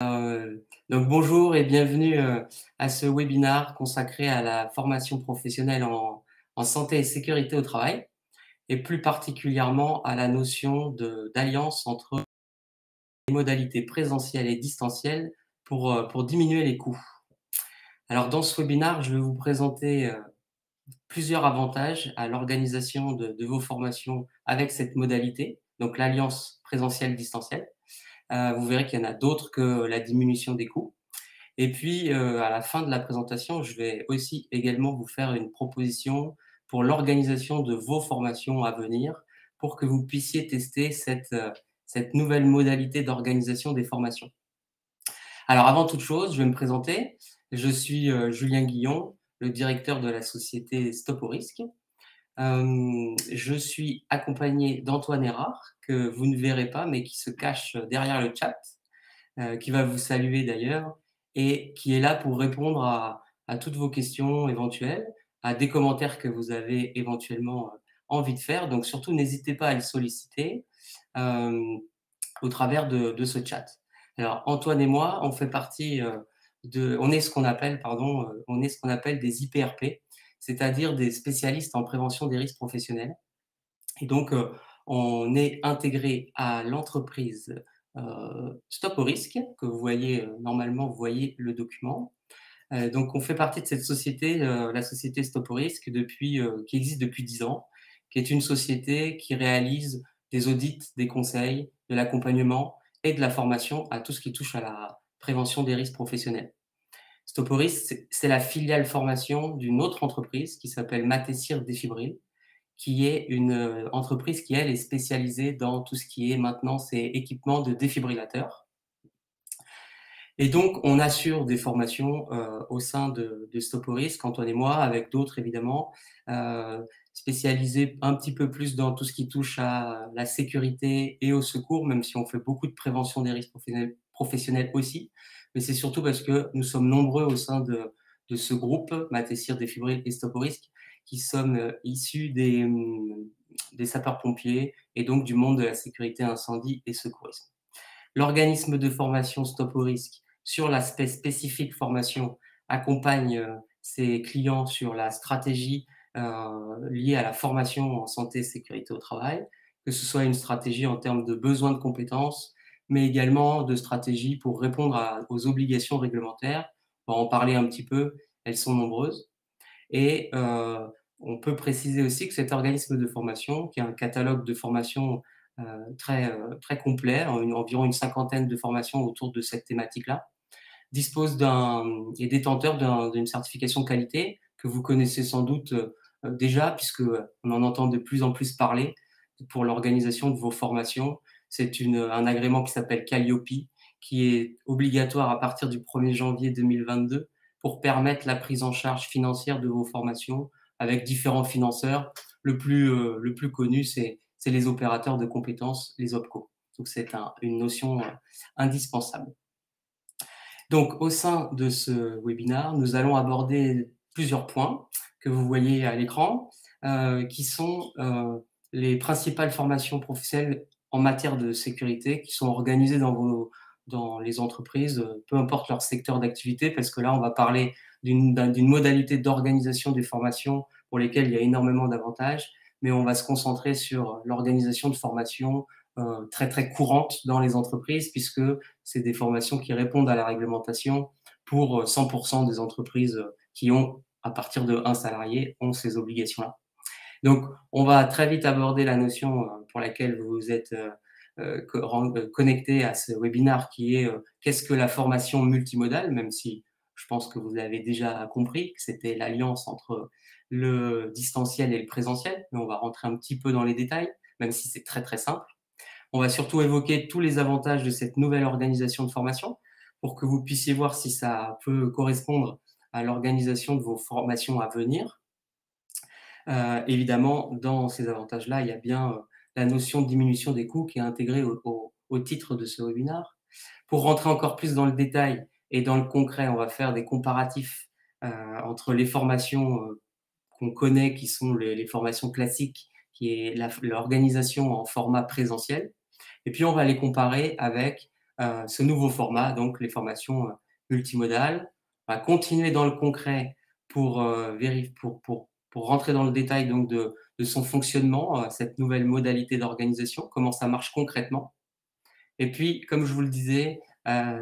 Donc bonjour et bienvenue à ce webinaire consacré à la formation professionnelle en santé et sécurité au travail, et plus particulièrement à la notion d'alliance entre les modalités présentielles et distancielles pour diminuer les coûts. Alors dans ce webinaire, je vais vous présenter plusieurs avantages à l'organisation de vos formations avec cette modalité, donc l'alliance présentielle-distancielle. Vous verrez qu'il y en a d'autres que la diminution des coûts. Et puis, à la fin de la présentation, je vais aussi également vous faire une proposition pour l'organisation de vos formations à venir, pour que vous puissiez tester cette nouvelle modalité d'organisation des formations. Alors avant toute chose, je vais me présenter. Je suis, Julien Guillon, le directeur de la société Stop au risque. Je suis accompagné d'Antoine Erard, que vous ne verrez pas, mais qui se cache derrière le chat, qui va vous saluer d'ailleurs et qui est là pour répondre à toutes vos questions éventuelles, à des commentaires que vous avez éventuellement envie de faire. Donc surtout, n'hésitez pas à le solliciter au travers de ce chat. Alors Antoine et moi, on fait partie on est ce qu'on appelle, pardon, on est ce qu'on appelle des IPRP, c'est-à-dire des spécialistes en prévention des risques professionnels. Et donc, on est intégré à l'entreprise Stop au risque, que vous voyez, normalement, vous voyez le document. Donc on fait partie de cette société, la société Stop au risque qui existe depuis 10 ans, qui est une société qui réalise des audits, des conseils, de l'accompagnement et de la formation à tout ce qui touche à la prévention des risques professionnels. Stop au risque, c'est la filiale formation d'une autre entreprise qui s'appelle Matessir Défibril, qui est une entreprise qui, elle, est spécialisée dans tout ce qui est maintenant ces équipements de défibrillateurs. Et donc, on assure des formations au sein de Stop au risque, Antoine et moi, avec d'autres évidemment, spécialisés un petit peu plus dans tout ce qui touche à la sécurité et au secours, même si on fait beaucoup de prévention des risques professionnels aussi. Mais c'est surtout parce que nous sommes nombreux au sein de ce groupe, Matessir Défibril et Stop au risque, qui sommes issus des sapeurs-pompiers et donc du monde de la sécurité incendie et secourisme. L'organisme de formation Stop au risque, sur l'aspect spécifique formation, accompagne ses clients sur la stratégie liée à la formation en santé et sécurité au travail, que ce soit une stratégie en termes de besoins de compétences, mais également de stratégie pour répondre aux obligations réglementaires. On va en parler un petit peu, elles sont nombreuses. Et on peut préciser aussi que cet organisme de formation, qui a un catalogue de formations très complet, environ une cinquantaine de formations autour de cette thématique-là, dispose est détenteur d'une certification qualité que vous connaissez sans doute déjà, puisque on en entend de plus en plus parler pour l'organisation de vos formations. C'est un agrément qui s'appelle Calliope, qui est obligatoire à partir du 1er janvier 2022 pour permettre la prise en charge financière de vos formations avec différents financeurs. Le plus connu, c'est les opérateurs de compétences, les OPCO. Donc c'est une notion indispensable. Donc au sein de ce webinaire, nous allons aborder plusieurs points que vous voyez à l'écran, qui sont les principales formations professionnelles en matière de sécurité qui sont organisées dans les entreprises, peu importe leur secteur d'activité, parce que là, on va parler d'une modalité d'organisation des formations pour lesquelles il y a énormément d'avantages, mais on va se concentrer sur l'organisation de formations très, très courantes dans les entreprises, puisque c'est des formations qui répondent à la réglementation pour 100% des entreprises qui ont, à partir de 1 salarié, ont ces obligations-là. Donc, on va très vite aborder la notion pour laquelle vous êtes connecté à ce webinaire qui est qu'est-ce que la formation multimodale, même si je pense que vous avez déjà compris que c'était l'alliance entre le distanciel et le présentiel, mais on va rentrer un petit peu dans les détails, même si c'est très très simple. On va surtout évoquer tous les avantages de cette nouvelle organisation de formation pour que vous puissiez voir si ça peut correspondre à l'organisation de vos formations à venir. Évidemment, dans ces avantages-là, il y a bien la notion de diminution des coûts qui est intégrée au titre de ce webinaire. Pour rentrer encore plus dans le détail et dans le concret, on va faire des comparatifs entre les formations qu'on connaît, qui sont les formations classiques, qui est l'organisation en format présentiel. Et puis, on va les comparer avec ce nouveau format, donc les formations multimodales. On va continuer dans le concret pour, pour rentrer dans le détail donc de son fonctionnement, cette nouvelle modalité d'organisation, comment ça marche concrètement. Et puis, comme je vous le disais,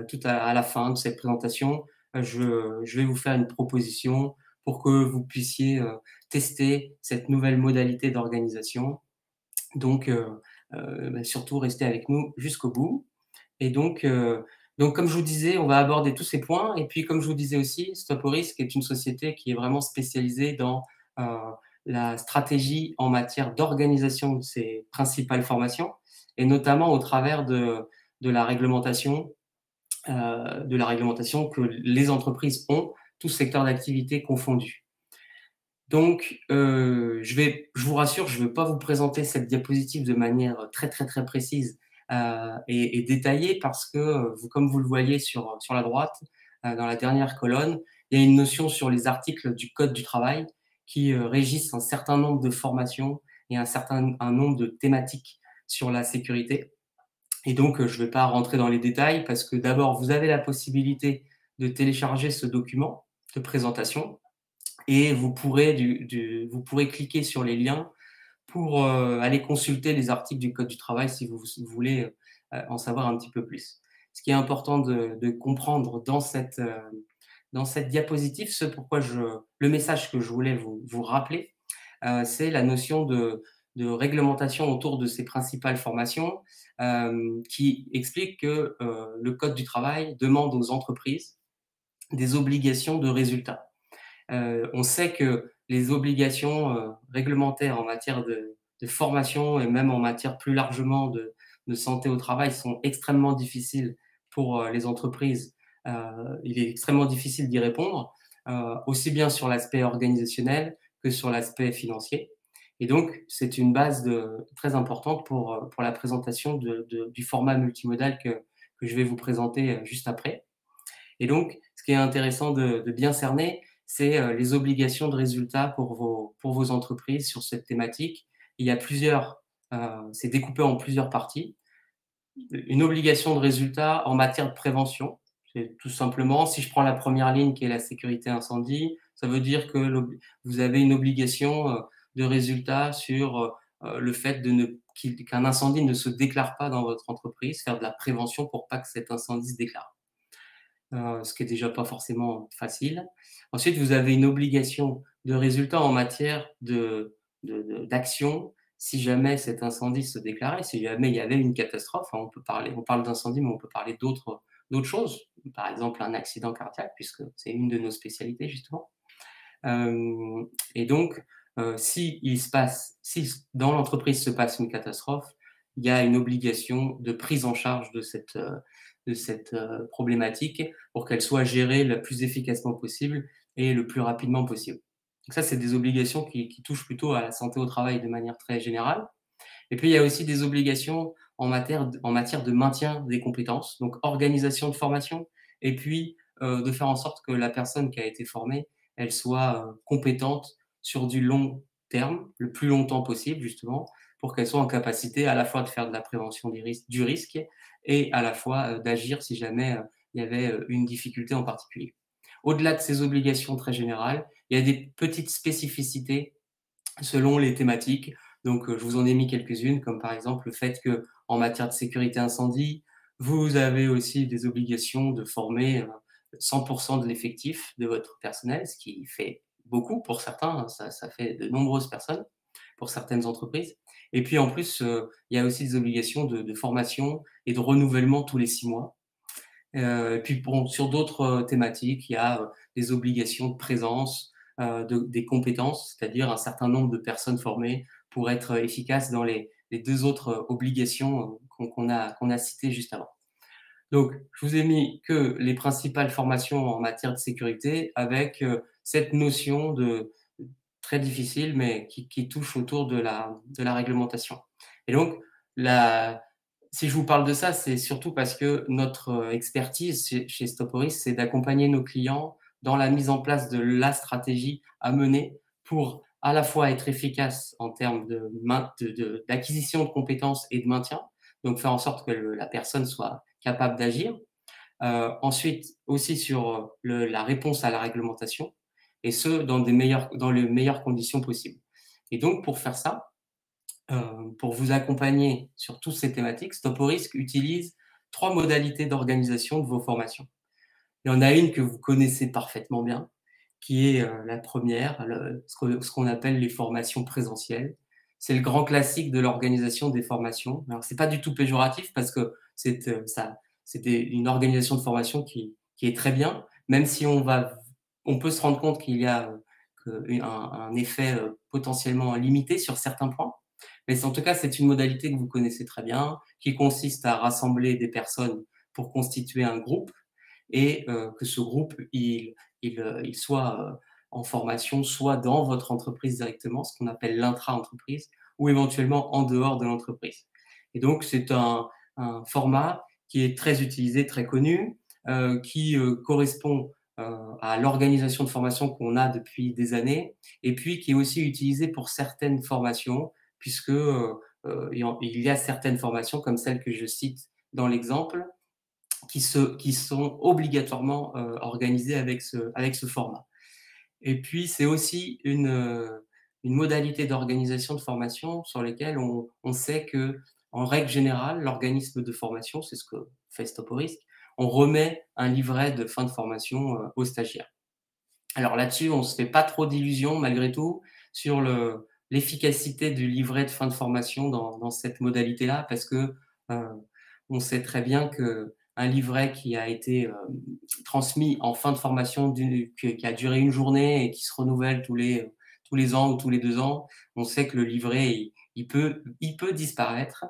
tout à la fin de cette présentation, je vais vous faire une proposition pour que vous puissiez, tester cette nouvelle modalité d'organisation. Donc, surtout restez avec nous jusqu'au bout. Et donc comme je vous disais, on va aborder tous ces points et puis comme je vous disais aussi, Stop au risque est une société qui est vraiment spécialisée dans, heu, la stratégie en matière d'organisation de ses principales formations et notamment au travers de la réglementation, de la réglementation que les entreprises ont, tous secteurs d'activité confondus. Donc, je vous rassure, je ne vais pas vous présenter cette diapositive de manière très, très, très précise, et détaillée parce que, comme vous le voyez sur la droite, dans la dernière colonne, il y a une notion sur les articles du code du travail qui, régissent un certain nombre de formations et un nombre de thématiques sur la sécurité. Et donc, je ne vais pas rentrer dans les détails parce que d'abord, vous avez la possibilité de télécharger ce document de présentation et vous pourrez cliquer sur les liens pour, aller consulter les articles du code du travail si vous voulez, en savoir un petit peu plus. Ce qui est important de comprendre dans cette diapositive, ce pourquoi le message que je voulais vous rappeler, c'est la notion de réglementation autour de ces principales formations, qui explique que, le code du travail demande aux entreprises des obligations de résultat. On sait que les obligations, réglementaires en matière de formation et même en matière plus largement de santé au travail sont extrêmement difficiles pour, les entreprises. Il est extrêmement difficile d'y répondre, aussi bien sur l'aspect organisationnel que sur l'aspect financier et donc c'est une base très importante pour la présentation du format multimodal que je vais vous présenter, juste après. Et donc, ce qui est intéressant de bien cerner, c'est, les obligations de résultat pour vos entreprises sur cette thématique. Il y a plusieurs, c'est découpé en plusieurs parties. Une obligation de résultat en matière de prévention, c'est tout simplement, si je prends la première ligne qui est la sécurité incendie, ça veut dire que vous avez une obligation, de résultat sur, le fait qu'un incendie ne se déclare pas dans votre entreprise, faire de la prévention pour pas que cet incendie se déclare. Ce qui est déjà pas forcément facile. Ensuite, vous avez une obligation de résultat en matière d'action si jamais cet incendie se déclarait, si jamais il y avait une catastrophe, hein, on parle d'incendie, mais on peut parler d'autres choses, par exemple un accident cardiaque puisque c'est une de nos spécialités justement. Et donc, si dans l'entreprise se passe une catastrophe, il y a une obligation de prise en charge de cette, problématique pour qu'elle soit gérée le plus efficacement possible et le plus rapidement possible. Donc ça, c'est des obligations qui touchent plutôt à la santé au travail de manière très générale. Et puis, il y a aussi des obligations en matière de maintien des compétences, donc organisation de formation et puis, de faire en sorte que la personne qui a été formée, elle soit, compétente sur du long terme, le plus longtemps possible justement, pour qu'elle soit en capacité à la fois de faire de la prévention du risque et à la fois, d'agir si jamais, il y avait, une difficulté en particulier. Au-delà de ces obligations très générales, il y a des petites spécificités selon les thématiques. Donc, je vous en ai mis quelques-unes, comme par exemple le fait que, en matière de sécurité incendie, vous avez aussi des obligations de former 100% de l'effectif de votre personnel, ce qui fait beaucoup pour certains, hein, ça fait de nombreuses personnes pour certaines entreprises. Et puis en plus, il y a aussi des obligations de formation et de renouvellement tous les 6 mois. Et puis bon, sur d'autres, thématiques, il y a, des obligations de présence, des compétences, c'est-à-dire un certain nombre de personnes formées pour être efficaces dans les 2 autres, obligations, qu'on a citées juste avant. Donc, je vous ai mis que les principales formations en matière de sécurité avec, cette notion très difficile, mais qui touche autour de la réglementation. Et donc la si je vous parle de ça, c'est surtout parce que notre, expertise chez Stoporis, c'est d'accompagner nos clients dans la mise en place de la stratégie à mener pour à la fois être efficace en termes d'acquisition de compétences et de maintien, donc faire en sorte que la personne capable d'agir. Ensuite, aussi sur la réponse à la réglementation, et ce, dans les meilleures conditions possibles. Et donc, pour faire ça, pour vous accompagner sur toutes ces thématiques, Stop au risque utilise 3 modalités d'organisation de vos formations. Il y en a une que vous connaissez parfaitement bien, qui est la première, ce qu'on appelle les formations présentielles. C'est le grand classique de l'organisation des formations. Alors, c'est pas du tout péjoratif parce que c'était une organisation de formation qui est très bien, même si on peut se rendre compte qu'il y a un effet potentiellement limité sur certains points. Mais en tout cas, c'est une modalité que vous connaissez très bien, qui consiste à rassembler des personnes pour constituer un groupe et que ce groupe, il soit en formation, soit dans votre entreprise directement, ce qu'on appelle l'intra-entreprise, ou éventuellement en dehors de l'entreprise. Et donc, c'est un format qui est très utilisé, très connu, qui correspond à l'organisation de formation qu'on a depuis des années, et puis qui est aussi utilisé pour certaines formations, puisque il y a certaines formations, comme celle que je cite dans l'exemple, qui sont obligatoirement organisées avec ce format. Et puis, c'est aussi une modalité d'organisation de formation sur lesquelles on sait que, en règle générale, l'organisme de formation, c'est ce que fait Stop au risque, on remet un livret de fin de formation aux stagiaires. Alors là-dessus, on ne se fait pas trop d'illusions malgré tout sur l'efficacité du livret de fin de formation dans cette modalité-là, parce que on sait très bien qu'un livret qui a été transmis en fin de formation, qui a duré une journée et qui se renouvelle tous les ans ou tous les 2 ans, on sait que le livret, il peut disparaître.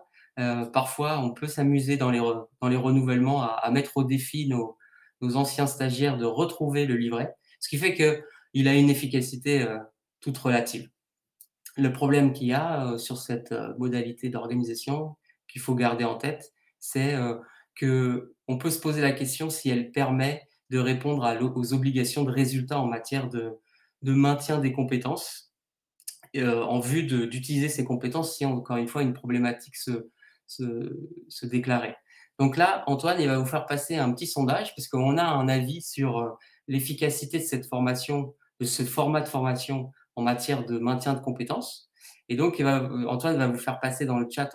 Parfois, on peut s'amuser dans les renouvellements à mettre au défi nos anciens stagiaires de retrouver le livret, ce qui fait qu'il a une efficacité toute relative. Le problème qu'il y a sur cette modalité d'organisation qu'il faut garder en tête, c'est qu'on peut se poser la question si elle permet de répondre aux obligations de résultats en matière de maintien des compétences, en vue d'utiliser ces compétences si, encore une fois, une problématique se déclarait. Donc là, Antoine, il va vous faire passer un petit sondage, parce qu'on a un avis sur l'efficacité de cette formation, de ce format de formation en matière de maintien de compétences. Et donc, Antoine va vous faire passer dans le chat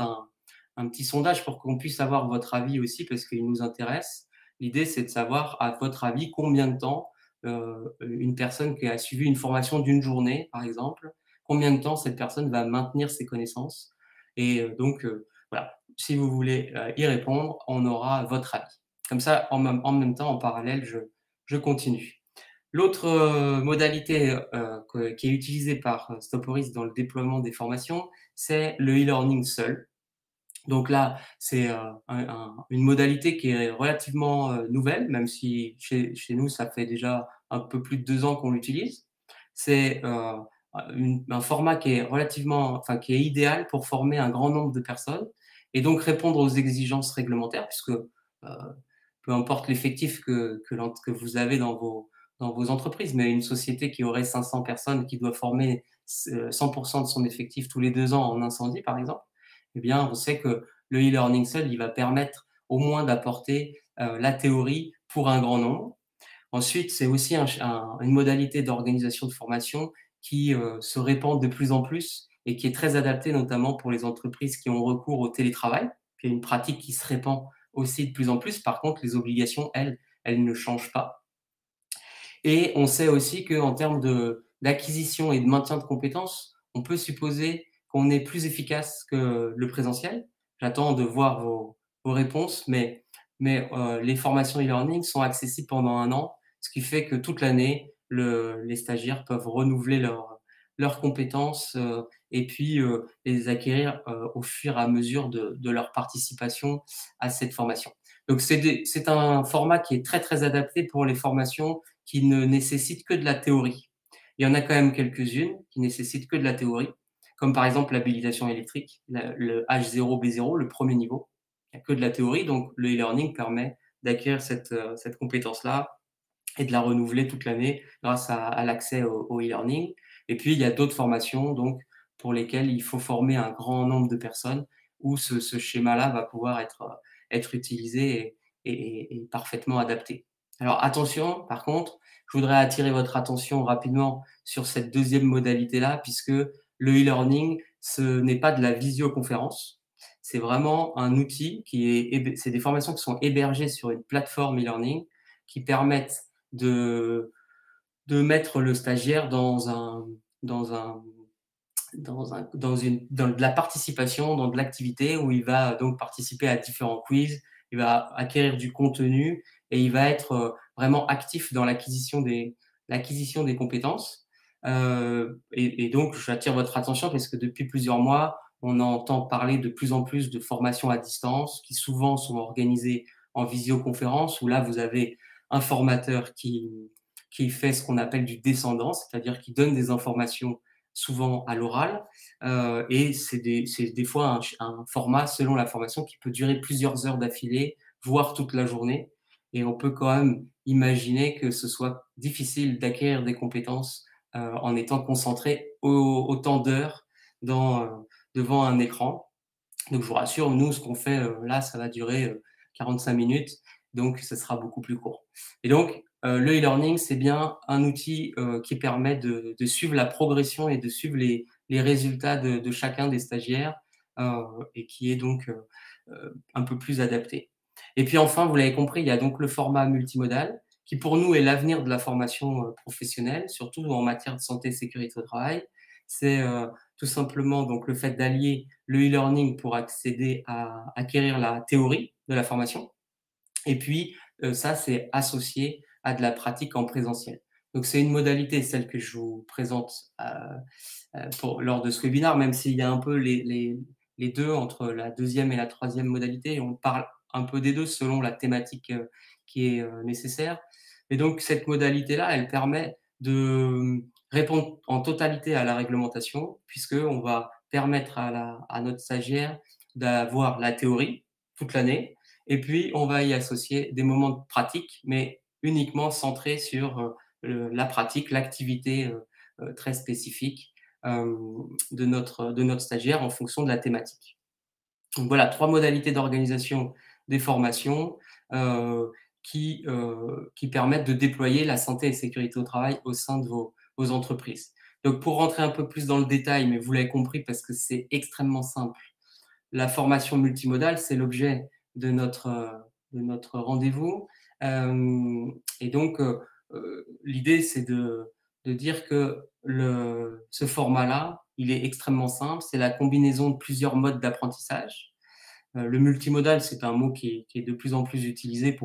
un petit sondage pour qu'on puisse avoir votre avis aussi, parce qu'il nous intéresse. L'idée, c'est de savoir, à votre avis, combien de temps une personne qui a suivi une formation d'une journée, par exemple, combien de temps cette personne va maintenir ses connaissances. Et donc, voilà, si vous voulez y répondre, on aura votre avis. Comme ça, en même temps, en parallèle, je continue. L'autre modalité qui est utilisée par Stop au risque dans le déploiement des formations, c'est le e-learning seul. Donc là, c'est une modalité qui est relativement nouvelle, même si chez nous, ça fait déjà un peu plus de 2 ans qu'on l'utilise. C'est un format qui est qui est idéal pour former un grand nombre de personnes et donc répondre aux exigences réglementaires, puisque peu importe l'effectif que vous avez dans vos entreprises, mais une société qui aurait 500 personnes, qui doit former 100% de son effectif tous les 2 ans en incendie, par exemple, eh bien, on sait que le e-learning seul, il va permettre au moins d'apporter la théorie pour un grand nombre. Ensuite, c'est aussi une modalité d'organisation de formation qui se répand de plus en plus et qui est très adaptée notamment pour les entreprises qui ont recours au télétravail, qui est une pratique qui se répand aussi de plus en plus. Par contre, les obligations, elles ne changent pas. Et on sait aussi qu'en termes d'acquisition et de maintien de compétences, on peut supposer qu'on est plus efficace que le présentiel. J'attends de voir vos réponses, mais les formations e-learning sont accessibles pendant 1 an, ce qui fait que toute l'année, les stagiaires peuvent renouveler leurs compétences et puis les acquérir au fur et à mesure de leur participation à cette formation. Donc c'est un format qui est très, très adapté pour les formations qui ne nécessitent que de la théorie. Il y en a quand même quelques-unes qui nécessitent que de la théorie, comme par exemple l'habilitation électrique, le H0, B0, le premier niveau. Il n'y a que de la théorie, donc le e-learning permet d'acquérir cette compétence-là et de la renouveler toute l'année grâce à l'accès au e-learning. Et puis, il y a d'autres formations donc, pour lesquelles il faut former un grand nombre de personnes où ce schéma-là va pouvoir être utilisé est parfaitement adapté. Alors attention, par contre, je voudrais attirer votre attention rapidement sur cette deuxième modalité-là, puisque le e-learning, ce n'est pas de la visioconférence. C'est vraiment un outil c'est des formations qui sont hébergées sur une plateforme e-learning qui permettent de, de mettre le stagiaire dans un, dans de la participation, dans de l'activité où il va donc participer à différents quiz, il va acquérir du contenu et il va être vraiment actif dans l'acquisition des compétences. Et donc, j'attire votre attention parce que depuis plusieurs mois, on entend parler de plus en plus de formations à distance qui souvent sont organisées en visioconférence où là, vous avez un formateur qui fait ce qu'on appelle du descendant, c'est-à-dire qui donne des informations souvent à l'oral, et c'est des fois un format, selon la formation, qui peut durer plusieurs heures d'affilée, voire toute la journée. Et on peut quand même imaginer que ce soit difficile d'acquérir des compétences en étant concentré autant d'heures devant un écran. Donc je vous rassure, nous, ce qu'on fait là, ça va durer 45 minutes, donc ce sera beaucoup plus court. Et donc, le e-learning, c'est bien un outil qui permet de suivre la progression et de suivre les résultats de chacun des stagiaires et qui est donc un peu plus adapté. Et puis enfin, vous l'avez compris, il y a donc le format multimodal qui pour nous est l'avenir de la formation professionnelle, surtout en matière de santé et sécurité au travail. C'est tout simplement donc le fait d'allier le e-learning pour accéder à acquérir la théorie de la formation et puis ça, c'est associé à de la pratique en présentiel. Donc c'est une modalité, celle que je vous présente lors de ce webinaire, même s'il y a un peu les 2 entre la deuxième et la troisième modalité. On parle un peu des 2 selon la thématique qui est nécessaire. Et donc cette modalité-là, elle permet de répondre en totalité à la réglementation, puisqu'on va permettre à notre stagiaire d'avoir la théorie toute l'année, et puis on va y associer des moments de pratique, mais uniquement centrés sur la pratique, l'activité très spécifique de notre stagiaire en fonction de la thématique. Donc voilà, 3 modalités d'organisation des formations qui permettent de déployer la santé et sécurité au travail au sein de vos entreprises. Donc pour rentrer un peu plus dans le détail, mais vous l'avez compris parce que c'est extrêmement simple, la formation multimodale, c'est l'objet de notre rendez-vous. Et donc, l'idée, c'est de dire que ce format-là, il est extrêmement simple. C'est la combinaison de plusieurs modes d'apprentissage. Le multimodal, c'est un mot qui est de plus en plus utilisé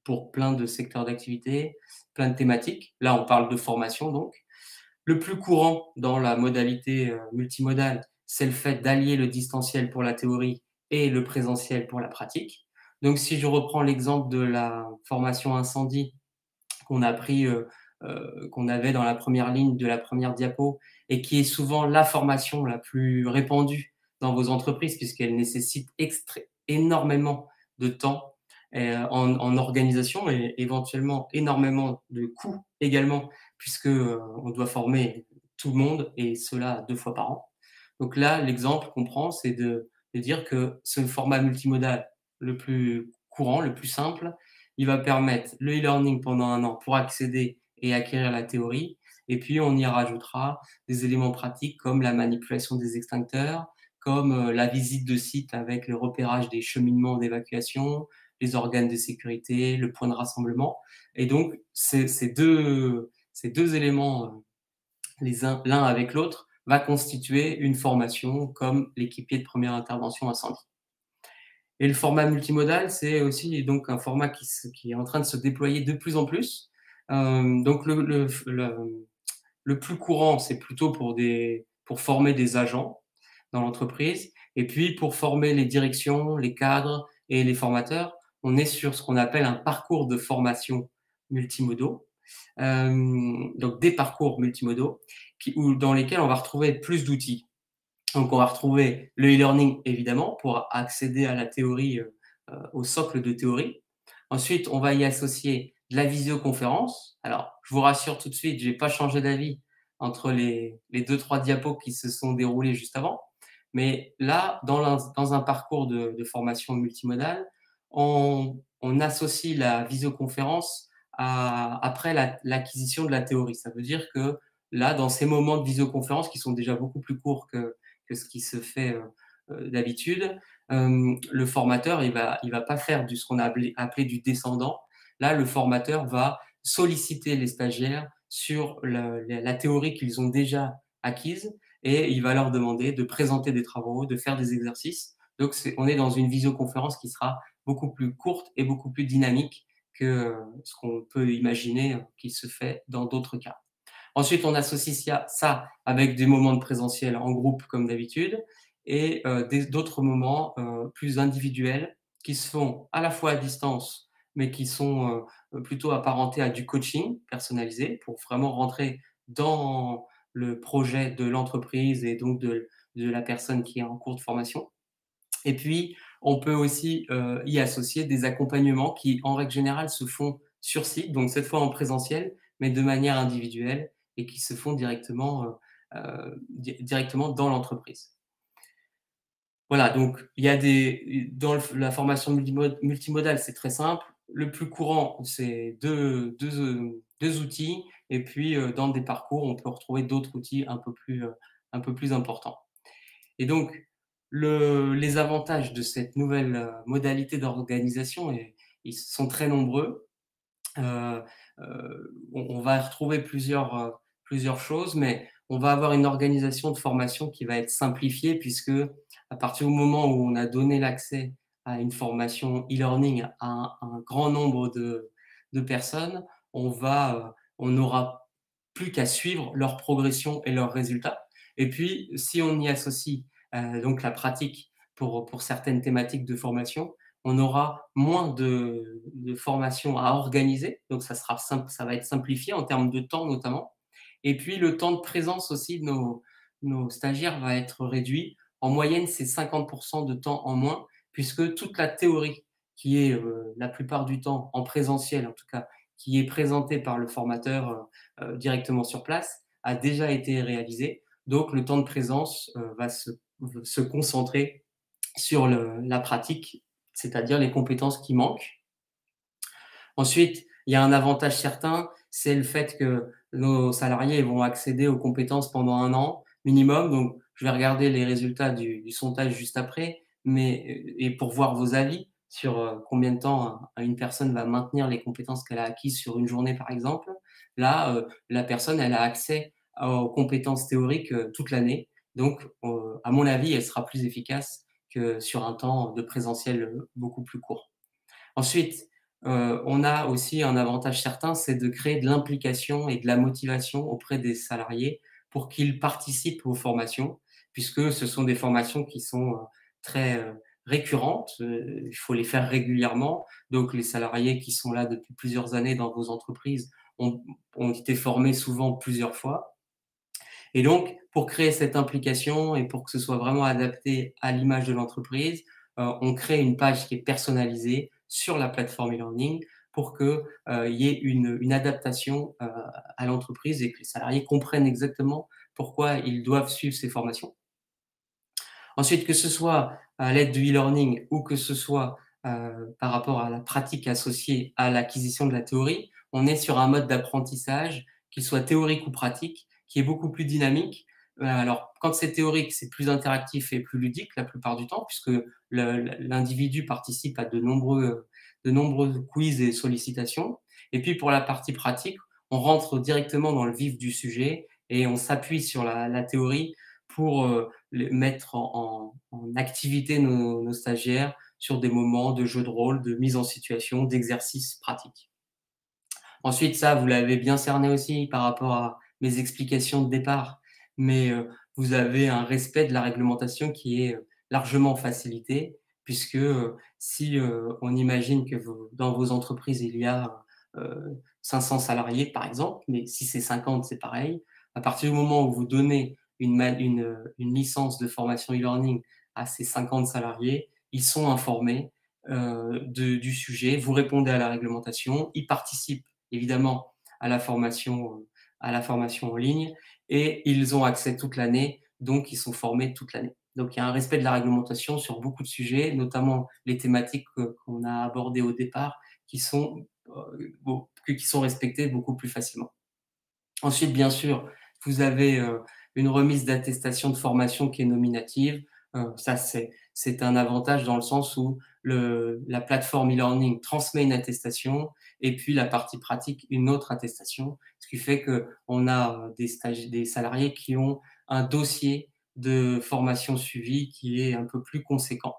pour plein de secteurs d'activité, plein de thématiques. Là, on parle de formation, donc. Le plus courant dans la modalité multimodale, c'est le fait d'allier le distanciel pour la théorie et le présentiel pour la pratique. Donc, si je reprends l'exemple de la formation incendie qu'on a pris, qu'on avait dans la première ligne de la première diapo et qui est souvent la formation la plus répandue dans vos entreprises puisqu'elle nécessite énormément de temps en organisation et éventuellement énormément de coûts également puisque on doit former tout le monde et cela 2 fois par an. Donc là, l'exemple qu'on prend, c'est de dire que ce format multimodal le plus courant, le plus simple, il va permettre le e-learning pendant 1 an pour accéder et acquérir la théorie et puis on y rajoutera des éléments pratiques comme la manipulation des extincteurs, comme la visite de site avec le repérage des cheminements d'évacuation, les organes de sécurité, le point de rassemblement. Et donc, ces deux éléments, l'un avec l'autre, va constituer une formation comme l'équipier de première intervention incendie. Et le format multimodal, c'est aussi donc un format qui est en train de se déployer de plus en plus. Donc le plus courant, c'est plutôt pour former des agents dans l'entreprise. Et puis pour former les directions, les cadres et les formateurs, on est sur ce qu'on appelle un parcours de formation multimodaux. Donc des parcours multimodaux dans lesquels on va retrouver plus d'outils. Donc on va retrouver le e-learning évidemment pour accéder à la théorie, au socle de théorie. Ensuite, on va y associer de la visioconférence. Alors, je vous rassure tout de suite, je n'ai pas changé d'avis entre les 2-3 diapos qui se sont déroulés juste avant. Mais là, dans un parcours de formation multimodale, on on associe la visioconférence après l'acquisition de la théorie. Ça veut dire que là, dans ces moments de visioconférence qui sont déjà beaucoup plus courts que ce qui se fait d'habitude, le formateur, il va pas faire ce qu'on a appelé du descendant. Là, le formateur va solliciter les stagiaires sur la théorie qu'ils ont déjà acquise et il va leur demander de présenter des travaux, de faire des exercices. Donc, on est dans une visioconférence qui sera beaucoup plus courte et beaucoup plus dynamique que ce qu'on peut imaginer qu'il se fait dans d'autres cas. Ensuite, on associe ça avec des moments de présentiel en groupe comme d'habitude et d'autres moments plus individuels qui se font à la fois à distance, mais qui sont plutôt apparentés à du coaching personnalisé pour vraiment rentrer dans le projet de l'entreprise et donc de la personne qui est en cours de formation. Et puis, on peut aussi y associer des accompagnements qui, en règle générale, se font sur site, donc cette fois en présentiel, mais de manière individuelle et qui se font directement dans l'entreprise. Voilà, donc il y a la formation multimodale, c'est très simple. Le plus courant, c'est deux outils et puis dans des parcours, on peut retrouver d'autres outils un peu plus importants. Et donc, les avantages de cette nouvelle modalité d'organisation, ils sont très nombreux. Euh, on va retrouver plusieurs choses, mais on va avoir une organisation de formation qui va être simplifiée puisque à partir du moment où on a donné l'accès à une formation e-learning à un grand nombre de personnes, on n'aura plus qu'à suivre leur progression et leurs résultats. Et puis, si on y associe donc la pratique pour certaines thématiques de formation, on aura moins de formations à organiser, donc ça va être simplifié en termes de temps notamment. Et puis le temps de présence aussi de nos stagiaires va être réduit. En moyenne, c'est 50% de temps en moins, puisque toute la théorie qui est la plupart du temps en présentiel, en tout cas, qui est présentée par le formateur directement sur place, a déjà été réalisée. Donc le temps de présence va se concentrer sur la pratique, c'est-à-dire les compétences qui manquent. Ensuite, il y a un avantage certain, c'est le fait que nos salariés vont accéder aux compétences pendant 1 an minimum. Donc, je vais regarder les résultats du sondage juste après, et pour voir vos avis sur combien de temps une personne va maintenir les compétences qu'elle a acquises sur une journée, par exemple. Là, la personne, elle a accès aux compétences théoriques toute l'année. Donc, à mon avis, elle sera plus efficace que sur un temps de présentiel beaucoup plus court. Ensuite, on a aussi un avantage certain, c'est de créer de l'implication et de la motivation auprès des salariés pour qu'ils participent aux formations, puisque ce sont des formations qui sont très récurrentes. Il faut les faire régulièrement. Donc, les salariés qui sont là depuis plusieurs années dans vos entreprises ont été formés souvent plusieurs fois. Et donc, pour créer cette implication et pour que ce soit vraiment adapté à l'image de l'entreprise, on crée une page qui est personnalisée sur la plateforme e-learning pour qu'il y ait une adaptation à l'entreprise et que les salariés comprennent exactement pourquoi ils doivent suivre ces formations. Ensuite, que ce soit à l'aide du e-learning ou que ce soit par rapport à la pratique associée à l'acquisition de la théorie, on est sur un mode d'apprentissage, qu'il soit théorique ou pratique, qui est beaucoup plus dynamique. Alors, quand c'est théorique, c'est plus interactif et plus ludique la plupart du temps, puisque l'individu participe à de nombreux quiz et sollicitations. Et puis, pour la partie pratique, on rentre directement dans le vif du sujet et on s'appuie sur la théorie pour mettre en activité nos stagiaires sur des moments de jeu de rôle, de mise en situation, d'exercices pratiques. Ensuite, ça, vous l'avez bien cerné aussi par rapport à mes explications de départ, mais vous avez un respect de la réglementation qui est largement facilité, puisque si on imagine que dans vos entreprises, il y a 500 salariés, par exemple, mais si c'est 50, c'est pareil. À partir du moment où vous donnez une licence de formation e-learning à ces 50 salariés, ils sont informés du sujet, vous répondez à la réglementation, ils participent évidemment à la formation en ligne et ils ont accès toute l'année, donc ils sont formés toute l'année. Donc il y a un respect de la réglementation sur beaucoup de sujets, notamment les thématiques qu'on a abordées au départ, qui sont, qui sont respectées beaucoup plus facilement. Ensuite, bien sûr, vous avez, une remise d'attestation de formation qui est nominative. Ça, c'est un avantage dans le sens où la plateforme e-learning transmet une attestation et puis la partie pratique, une autre attestation. Ce qui fait qu'on a, des salariés qui ont un dossier de formation suivie qui est un peu plus conséquent.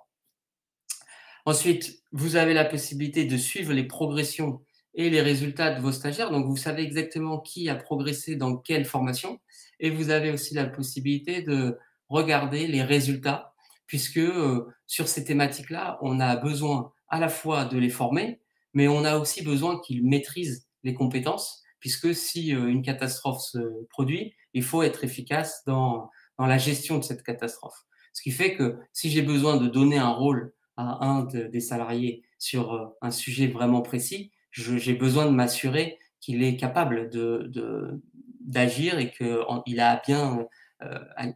Ensuite, vous avez la possibilité de suivre les progressions et les résultats de vos stagiaires. Donc, vous savez exactement qui a progressé dans quelle formation. Et vous avez aussi la possibilité de regarder les résultats, puisque sur ces thématiques-là, on a besoin à la fois de les former, mais on a aussi besoin qu'ils maîtrisent les compétences, puisque si une catastrophe se produit, il faut être efficace dans la gestion de cette catastrophe. Ce qui fait que si j'ai besoin de donner un rôle à des salariés sur un sujet vraiment précis, j'ai besoin de m'assurer qu'il est capable d'agir et qu'il a bien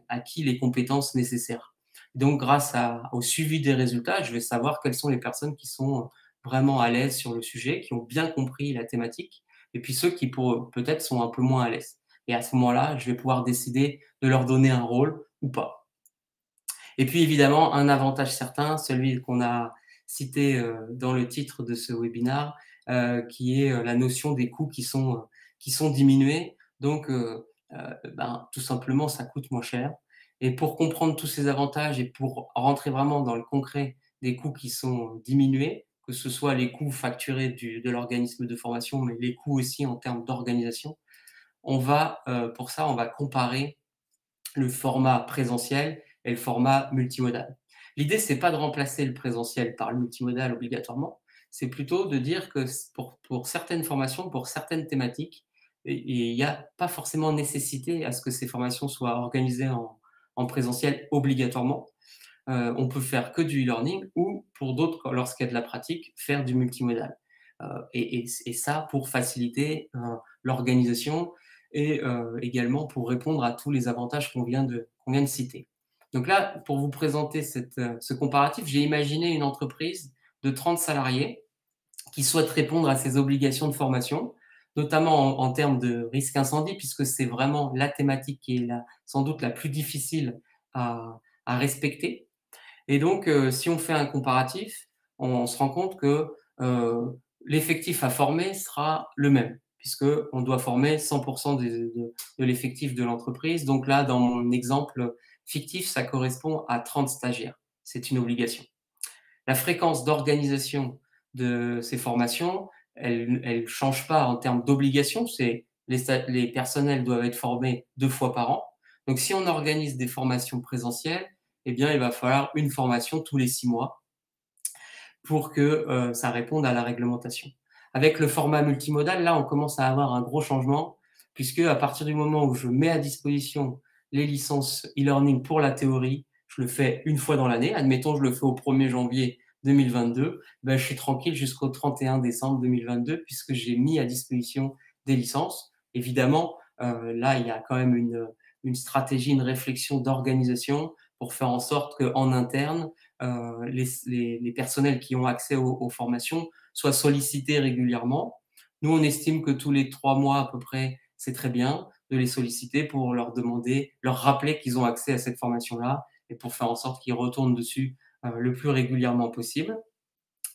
acquis les compétences nécessaires. Donc, grâce au suivi des résultats, je vais savoir quelles sont les personnes qui sont vraiment à l'aise sur le sujet, qui ont bien compris la thématique, et puis ceux qui peut-être sont un peu moins à l'aise. Et à ce moment-là, je vais pouvoir décider de leur donner un rôle ou pas. Et puis évidemment, un avantage certain, celui qu'on a cité, dans le titre de ce webinaire, qui est, la notion des coûts qui sont diminués. Donc, tout simplement, ça coûte moins cher. Et pour comprendre tous ces avantages et pour rentrer vraiment dans le concret des coûts qui sont diminués, que ce soit les coûts facturés de l'organisme de formation, mais les coûts aussi en termes d'organisation, pour ça, on va comparer le format présentiel et le format multimodal. L'idée, c'est pas de remplacer le présentiel par le multimodal obligatoirement, c'est plutôt de dire que pour certaines formations, pour certaines thématiques, il n'y a pas forcément nécessité à ce que ces formations soient organisées en présentiel obligatoirement. On peut faire que du e-learning ou pour d'autres, lorsqu'il y a de la pratique, faire du multimodal. Et ça pour faciliter l'organisation et également pour répondre à tous les avantages qu'on vient de citer. Donc là, pour vous présenter ce comparatif, j'ai imaginé une entreprise de 30 salariés qui souhaitent répondre à ces obligations de formation, notamment en termes de risque incendie, puisque c'est vraiment la thématique qui est sans doute la plus difficile à respecter. Et donc, si on fait un comparatif, on se rend compte que l'effectif à former sera le même, puisqu'on doit former 100% de l'effectif de l'entreprise. Donc là, dans mon exemple fictif, ça correspond à 30 stagiaires. C'est une obligation. La fréquence d'organisation de ces formations, elle ne change pas en termes d'obligation. Les personnels doivent être formés 2 fois par an. Donc si on organise des formations présentielles, eh bien, il va falloir une formation tous les 6 mois pour que ça réponde à la réglementation. Avec le format multimodal, là, on commence à avoir un gros changement, puisque à partir du moment où je mets à disposition les licences e-learning pour la théorie, je le fais une fois dans l'année. Admettons, je le fais au 1er janvier 2022, ben, je suis tranquille jusqu'au 31 décembre 2022, puisque j'ai mis à disposition des licences. Évidemment, là, il y a quand même une stratégie, une réflexion d'organisation pour faire en sorte qu'en interne, les personnels qui ont accès aux formations soient sollicités régulièrement. Nous, on estime que tous les 3 mois à peu près, c'est très bien de les solliciter pour leur demander, leur rappeler qu'ils ont accès à cette formation-là et pour faire en sorte qu'ils retournent dessus le plus régulièrement possible.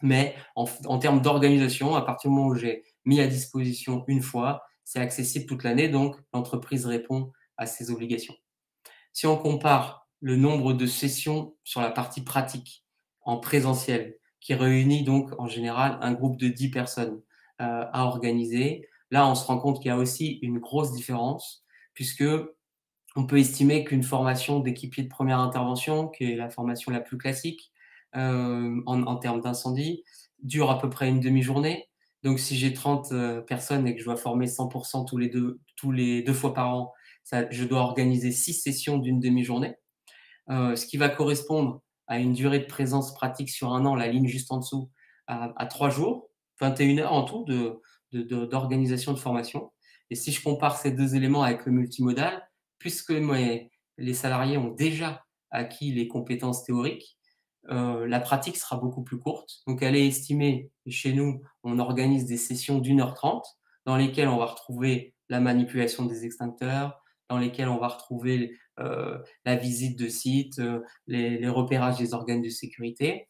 Mais en termes d'organisation, à partir du moment où j'ai mis à disposition une fois, c'est accessible toute l'année, donc l'entreprise répond à ses obligations. Si on compare le nombre de sessions sur la partie pratique en présentiel, qui réunit donc en général un groupe de 10 personnes à organiser, là on se rend compte qu'il y a aussi une grosse différence, puisque on peut estimer qu'une formation d'équipier de première intervention, qui est la formation la plus classique en termes d'incendie, dure à peu près une demi-journée. Donc si j'ai 30 personnes et que je dois former 100% tous les 2 fois par an, je dois organiser 6 sessions d'une demi-journée, ce qui va correspondre à une durée de présence pratique sur un an, la ligne juste en dessous, à 3 jours, 21 heures en tout d'organisation de formation. Et si je compare ces deux éléments avec le multimodal, puisque les salariés ont déjà acquis les compétences théoriques, la pratique sera beaucoup plus courte. Donc elle est estimée, chez nous, on organise des sessions d'1 h 30 dans lesquelles on va retrouver la manipulation des extincteurs, dans lesquelles on va retrouver la visite de site, les repérages des organes de sécurité.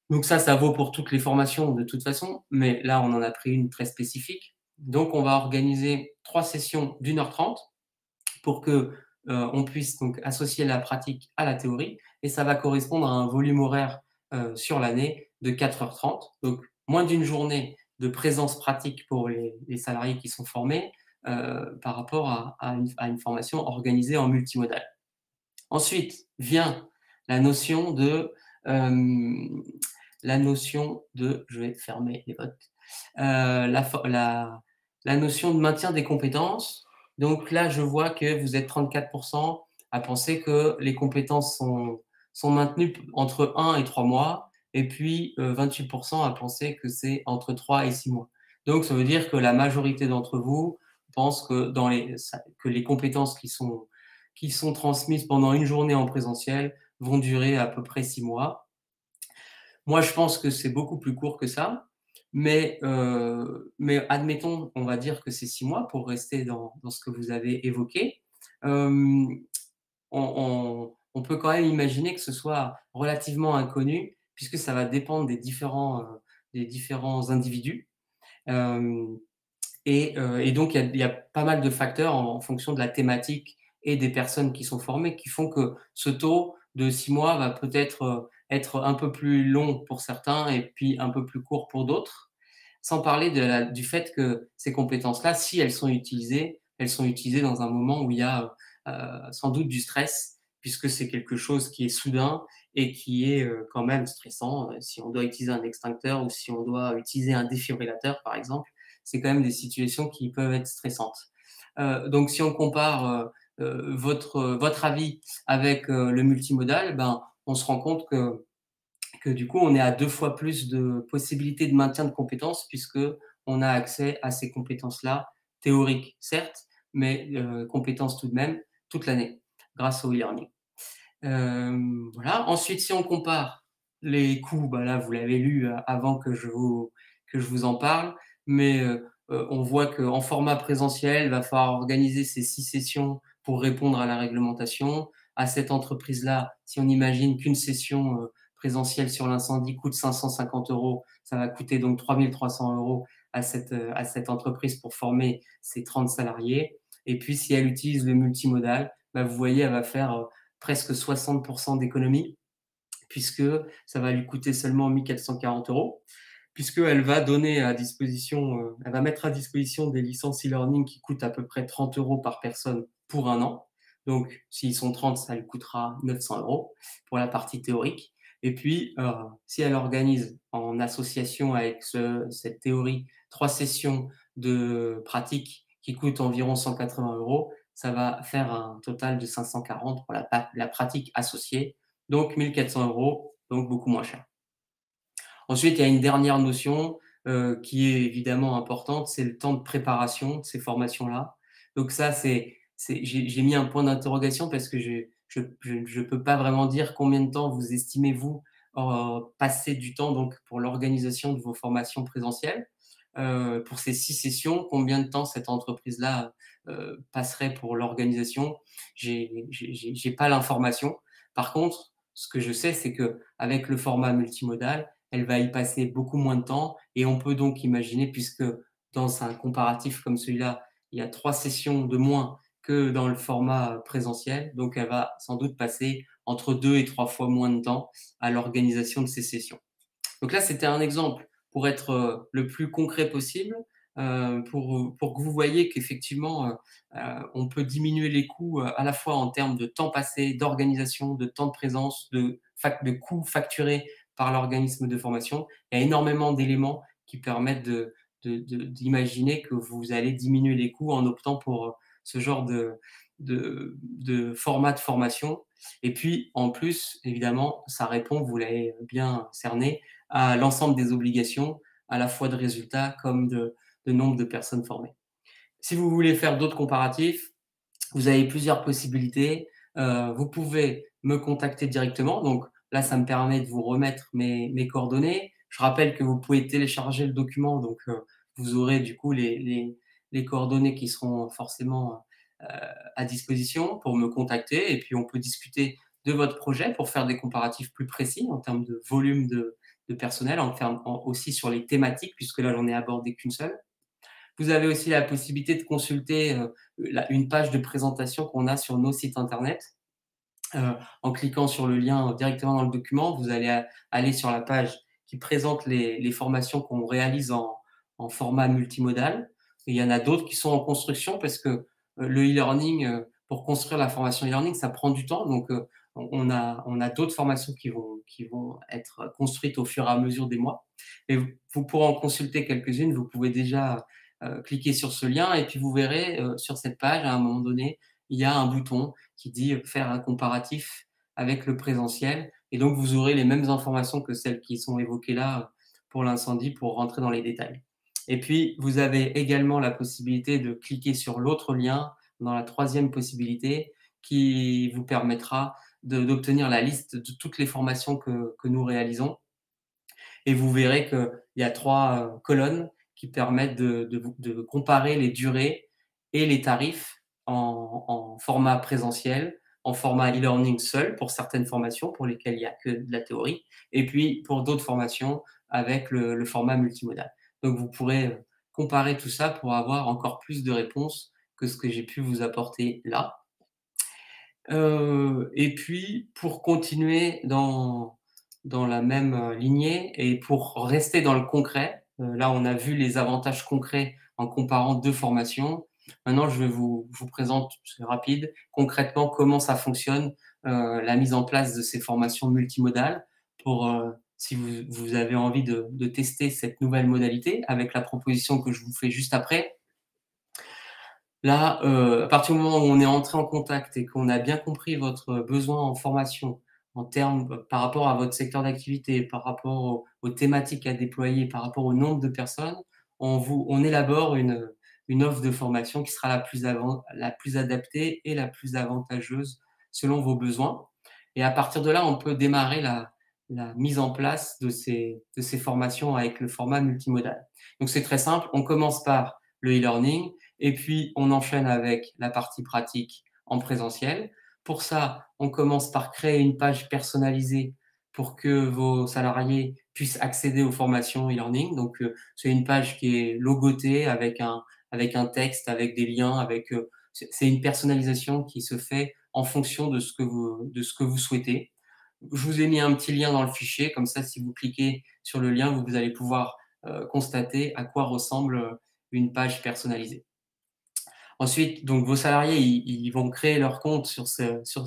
Donc ça vaut pour toutes les formations de toute façon, mais là, on en a pris une très spécifique. Donc on va organiser 3 sessions d'1 h 30 pour que, on puisse donc associer la pratique à la théorie et ça va correspondre à un volume horaire, sur l'année de 4 h 30. Donc moins d'une journée de présence pratique pour les salariés qui sont formés, par rapport à une formation organisée en multimodal. Ensuite vient la notion de, hem, je vais fermer les votes, la notion de maintien des compétences. Donc là, je vois que vous êtes 34 à penser que les compétences sont maintenues entre 1 et 3 mois et puis, 28 à penser que c'est entre 3 et 6 mois. Donc ça veut dire que la majorité d'entre vous pensent que les compétences qui sont transmises pendant une journée en présentiel vont durer à peu près 6 mois. Moi, je pense que c'est beaucoup plus court que ça, mais admettons, on va dire que c'est 6 mois pour rester dans ce que vous avez évoqué. Hem, on peut quand même imaginer que ce soit relativement inconnu puisque ça va dépendre des différents individus. Hem et donc il y a pas mal de facteurs en fonction de la thématique et des personnes qui sont formées, qui font que ce taux de 6 mois va peut-être, être un peu plus long pour certains et puis un peu plus court pour d'autres. Sans parler du fait que ces compétences-là, si elles sont utilisées dans un moment où il y a, sans doute du stress, puisque c'est quelque chose qui est soudain et qui est, quand même stressant, si on doit utiliser un extincteur ou si on doit utiliser un défibrillateur, par exemple, c'est quand même des situations qui peuvent être stressantes. Donc si on compare, votre avis avec, le multimodal, ben, on se rend compte que du coup, on est à 2 fois plus de possibilités de maintien de compétences puisque on a accès à ces compétences-là, théoriques certes, mais compétences tout de même, toute l'année, grâce au e-learning. Voilà. Ensuite, si on compare les coûts, bah, là, vous l'avez lu, avant que je vous en parle, mais on voit qu'en format présentiel, il va falloir organiser ces 6 sessions pour répondre à la réglementation. À cette entreprise-là, si on imagine qu'une session, présentielle sur l'incendie coûte 550 €, ça va coûter donc 3 300 € à cette entreprise pour former ses 30 salariés et puis si elle utilise le multimodal, bah, vous voyez, elle va faire, presque 60 d'économie, puisque ça va lui coûter seulement 1 440 €, puisqu'elle va donner à disposition, elle va mettre à disposition des licences e-learning qui coûtent à peu près 30 € par personne pour 1 an. Donc s'ils sont 30, ça lui coûtera 900 € pour la partie théorique et puis, si elle organise en association avec cette théorie 3 sessions de pratique qui coûtent environ 180 €, ça va faire un total de 540 pour la pratique associée, donc 1 400 €, donc beaucoup moins cher. Ensuite, il y a une dernière notion, qui est évidemment importante, c'est le temps de préparation de ces formations-là. Donc ça, j'ai mis un point d'interrogation parce que je peux pas vraiment dire combien de temps vous estimez vous, passer du temps donc pour l'organisation de vos formations présentielles. Pour ces 6 sessions, combien de temps cette entreprise-là, passerait pour l'organisation? J'ai pas l'information. Par contre, ce que je sais, c'est qu'avec le format multimodal, elle va y passer beaucoup moins de temps et on peut donc imaginer, puisque dans un comparatif comme celui-là, il y a 3 sessions de moins que dans le format présentiel, donc elle va sans doute passer entre 2 et 3 fois moins de temps à l'organisation de ces sessions. Donc là, c'était un exemple pour être, le plus concret possible, pour que vous voyez qu'effectivement, on peut diminuer les coûts, à la fois en termes de temps passé, d'organisation, de temps de présence, de coûts facturés par l'organisme de formation. Il y a énormément d'éléments qui permettent d'imaginer que vous allez diminuer les coûts en optant pour, ce genre de format de formation et puis, en plus, évidemment, ça répond, vous l'avez bien cerné, à l'ensemble des obligations, à la fois de résultats comme de nombre de personnes formées. Si vous voulez faire d'autres comparatifs, vous avez plusieurs possibilités. Vous pouvez me contacter directement. Donc là, ça me permet de vous remettre mes coordonnées. Je rappelle que vous pouvez télécharger le document, donc vous aurez du coup les coordonnées qui seront forcément à disposition pour me contacter et puis on peut discuter de votre projet pour faire des comparatifs plus précis en termes de volume de personnel, aussi sur les thématiques, puisque là, j'en ai abordé qu'une seule. Vous avez aussi la possibilité de consulter une page de présentation qu'on a sur nos sites internet. En cliquant sur le lien directement dans le document, vous allez aller sur la page qui présente les formations qu'on réalise en format multimodal. Et il y en a d'autres qui sont en construction parce que le e-learning, pour construire la formation e-learning, ça prend du temps. Donc, on a d'autres formations qui vont être construites au fur et à mesure des mois. Et vous pourrez en consulter quelques-unes. Vous pouvez déjà cliquer sur ce lien et puis vous verrez sur cette page, à un moment donné, il y a un bouton qui dit faire un comparatif avec le présentiel. Et donc, vous aurez les mêmes informations que celles qui sont évoquées là pour l'incendie, pour rentrer dans les détails. Et puis, vous avez également la possibilité de cliquer sur l'autre lien dans la troisième possibilité qui vous permettra d'obtenir la liste de toutes les formations que nous réalisons. Et vous verrez qu'il y a 3 colonnes qui permettent de comparer les durées et les tarifs en format présentiel, en format e-learning seul pour certaines formations pour lesquelles il n'y a que de la théorie, et puis pour d'autres formations avec le format multimodal. Donc vous pourrez comparer tout ça pour avoir encore plus de réponses que ce que j'ai pu vous apporter là. Et puis pour continuer dans la même lignée et pour rester dans le concret, là on a vu les avantages concrets en comparant 2 formations. Maintenant je vais vous présente, c'est rapide, concrètement comment ça fonctionne, la mise en place de ces formations multimodales pour, si vous avez envie de tester cette nouvelle modalité avec la proposition que je vous fais juste après. Là, à partir du moment où on est entré en contact et qu'on a bien compris votre besoin en formation, en termes par rapport à votre secteur d'activité, par rapport aux thématiques à déployer, par rapport au nombre de personnes, on élabore une offre de formation qui sera la plus adaptée et la plus avantageuse selon vos besoins. Et à partir de là, on peut démarrer la mise en place de ces formations avec le format multimodal. Donc c'est très simple, on commence par le e-learning, et puis on enchaîne avec la partie pratique en présentiel. Pour ça, on commence par créer une page personnalisée pour que vos salariés puissent accéder aux formations e-learning. Donc, c'est une page qui est logotée avec un texte, avec des liens, c'est une personnalisation qui se fait en fonction de ce que vous souhaitez. Je vous ai mis un petit lien dans le fichier, comme ça, si vous cliquez sur le lien, vous allez pouvoir constater à quoi ressemble une page personnalisée. Ensuite, donc vos salariés, ils vont créer leur compte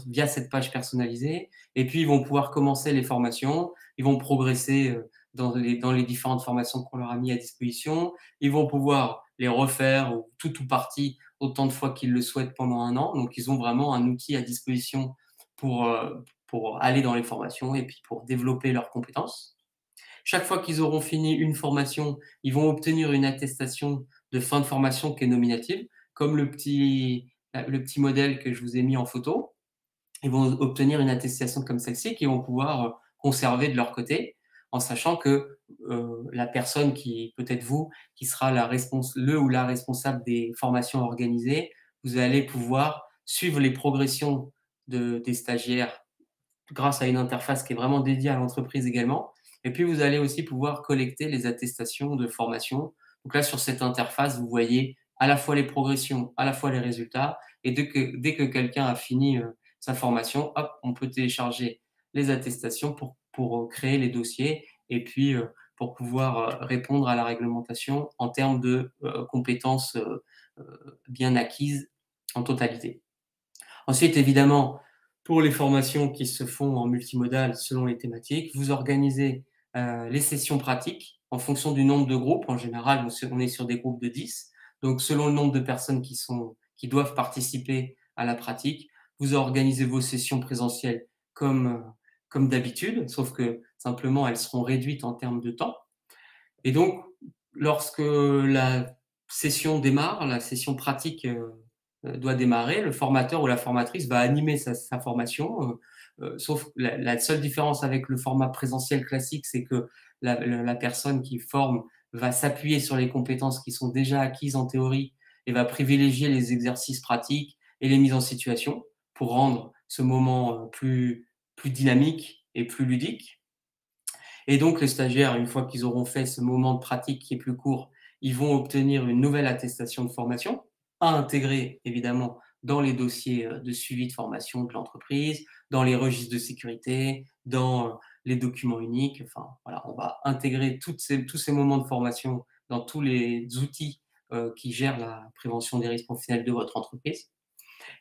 via cette page personnalisée et puis ils vont pouvoir commencer les formations, ils vont progresser dans les différentes formations qu'on leur a mis à disposition, ils vont pouvoir les refaire ou tout ou partie autant de fois qu'ils le souhaitent pendant un an. Donc ils ont vraiment un outil à disposition pour aller dans les formations et puis pour développer leurs compétences. Chaque fois qu'ils auront fini une formation, ils vont obtenir une attestation de fin de formation qui est nominative, comme le petit modèle que je vous ai mis en photo. Ils vont obtenir une attestation comme celle-ci qu'ils vont pouvoir conserver de leur côté, en sachant que la personne qui, peut-être vous, qui sera le ou la responsable des formations organisées, vous allez pouvoir suivre les progressions des stagiaires grâce à une interface qui est vraiment dédiée à l'entreprise également. Et puis, vous allez aussi pouvoir collecter les attestations de formation. Donc là, sur cette interface, vous voyez à la fois les progressions, à la fois les résultats. Et dès que quelqu'un a fini sa formation, hop, on peut télécharger les attestations pour créer les dossiers et puis pour pouvoir répondre à la réglementation en termes de compétences bien acquises en totalité. Ensuite, évidemment, pour les formations qui se font en multimodal selon les thématiques, vous organisez les sessions pratiques en fonction du nombre de groupes. En général, on est sur des groupes de 10. Donc, selon le nombre de personnes qui doivent participer à la pratique, vous organisez vos sessions présentielles comme d'habitude, sauf que simplement, elles seront réduites en termes de temps. Et donc, lorsque la session démarre, la session pratique doit démarrer, le formateur ou la formatrice va animer sa formation sauf la seule différence avec le format présentiel classique, c'est que la personne qui forme va s'appuyer sur les compétences qui sont déjà acquises en théorie et va privilégier les exercices pratiques et les mises en situation pour rendre ce moment plus dynamique et plus ludique. Et donc, les stagiaires, une fois qu'ils auront fait ce moment de pratique qui est plus court, ils vont obtenir une nouvelle attestation de formation à intégrer évidemment dans les dossiers de suivi de formation de l'entreprise, dans les registres de sécurité, dans les documents uniques. Enfin, voilà, on va intégrer tous ces moments de formation dans tous les outils qui gèrent la prévention des risques professionnels de votre entreprise.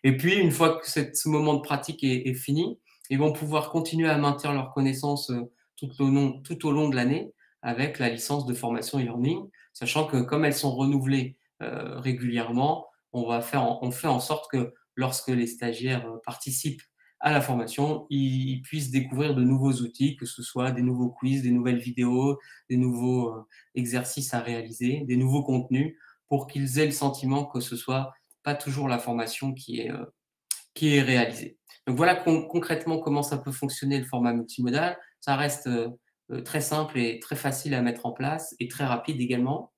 Et puis, une fois que ce moment de pratique est fini, ils vont pouvoir continuer à maintenir leurs connaissances tout au long de l'année avec la licence de formation e-learning, sachant que comme elles sont renouvelées régulièrement, on fait en sorte que lorsque les stagiaires participent à la formation, ils puissent découvrir de nouveaux outils, que ce soit des nouveaux quiz, des nouvelles vidéos, des nouveaux exercices à réaliser, des nouveaux contenus, pour qu'ils aient le sentiment que ce soit pas toujours la formation qui est réalisée. Donc voilà concrètement comment ça peut fonctionner le format multimodal. Ça reste très simple et très facile à mettre en place et très rapide également.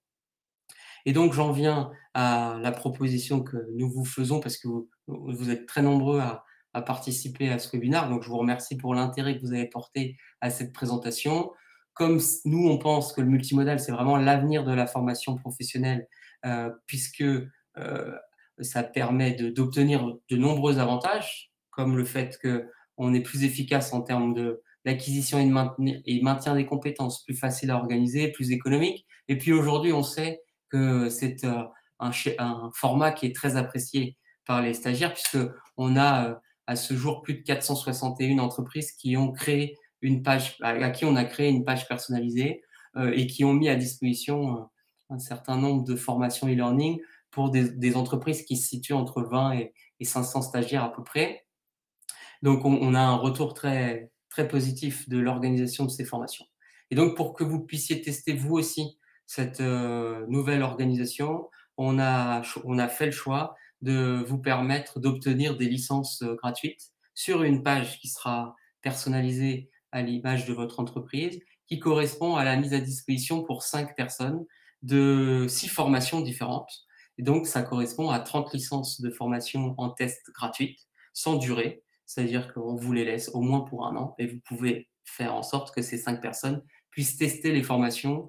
Et donc j'en viens à la proposition que nous vous faisons parce que vous êtes très nombreux à participer à ce webinaire. Donc je vous remercie pour l'intérêt que vous avez porté à cette présentation. Comme nous, on pense que le multimodal, c'est vraiment l'avenir de la formation professionnelle, puisque ça permet d'obtenir de nombreux avantages, comme le fait qu'on est plus efficace en termes d'acquisition et maintien des compétences, plus facile à organiser, plus économique. Et puis aujourd'hui, on sait que c'est un format qui est très apprécié par les stagiaires, puisqu'on a à ce jour plus de 461 entreprises qui ont créé une page, à qui on a créé une page personnalisée et qui ont mis à disposition un certain nombre de formations e-learning pour des entreprises qui se situent entre 20 et 500 stagiaires à peu près. Donc, on a un retour très, très positif de l'organisation de ces formations. Et donc, pour que vous puissiez tester vous aussi cette nouvelle organisation, on a fait le choix de vous permettre d'obtenir des licences gratuites sur une page qui sera personnalisée à l'image de votre entreprise, qui correspond à la mise à disposition pour 5 personnes de 6 formations différentes. Et donc, ça correspond à 30 licences de formation en test gratuites, sans durée, c'est-à-dire qu'on vous les laisse au moins pour 1 an et vous pouvez faire en sorte que ces 5 personnes puissent tester les formations,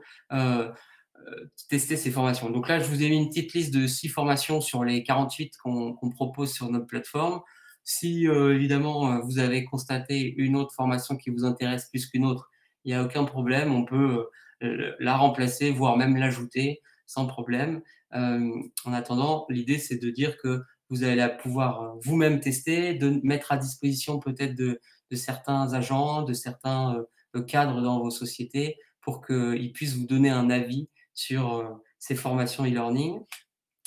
tester ces formations. Donc là, je vous ai mis une petite liste de 6 formations sur les 48 qu'on propose sur notre plateforme. Si évidemment vous avez constaté une autre formation qui vous intéresse plus qu'une autre, il n'y a aucun problème, on peut la remplacer, voire même l'ajouter sans problème. En attendant, l'idée c'est de dire que vous allez pouvoir vous-même tester, de mettre à disposition peut-être de certains agents, de certains cadres dans vos sociétés pour qu'ils puissent vous donner un avis sur ces formations e-learning.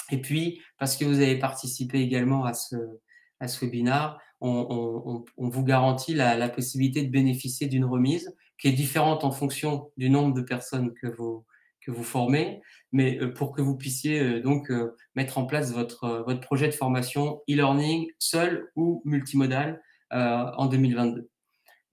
Et puis, parce que vous avez participé également à ce webinaire, on vous garantit la possibilité de bénéficier d'une remise qui est différente en fonction du nombre de personnes que vous formez, mais pour que vous puissiez donc mettre en place votre projet de formation e-learning seul ou multimodal en 2022.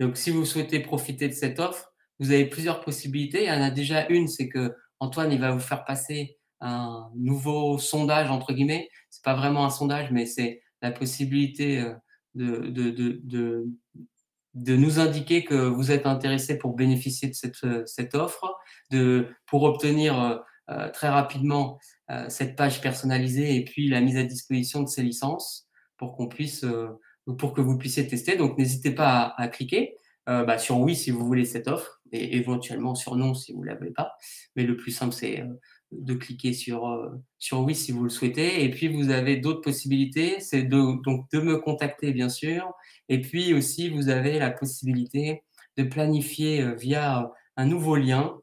Donc, si vous souhaitez profiter de cette offre, vous avez plusieurs possibilités. Il y en a déjà une, c'est que Antoine, il va vous faire passer un nouveau sondage, entre guillemets. C'est pas vraiment un sondage, mais c'est la possibilité de, de, de, de, de nous indiquer que vous êtes intéressé pour bénéficier de cette offre, pour obtenir très rapidement cette page personnalisée et puis la mise à disposition de ces licences pour pour que vous puissiez tester. Donc, n'hésitez pas à cliquer sur oui si vous voulez cette offre et éventuellement sur non si vous ne l'avez pas. Mais le plus simple, c'est de cliquer sur oui si vous le souhaitez. Et puis, vous avez d'autres possibilités. C'est donc de me contacter, bien sûr. Et puis aussi, vous avez la possibilité de planifier via un nouveau lien,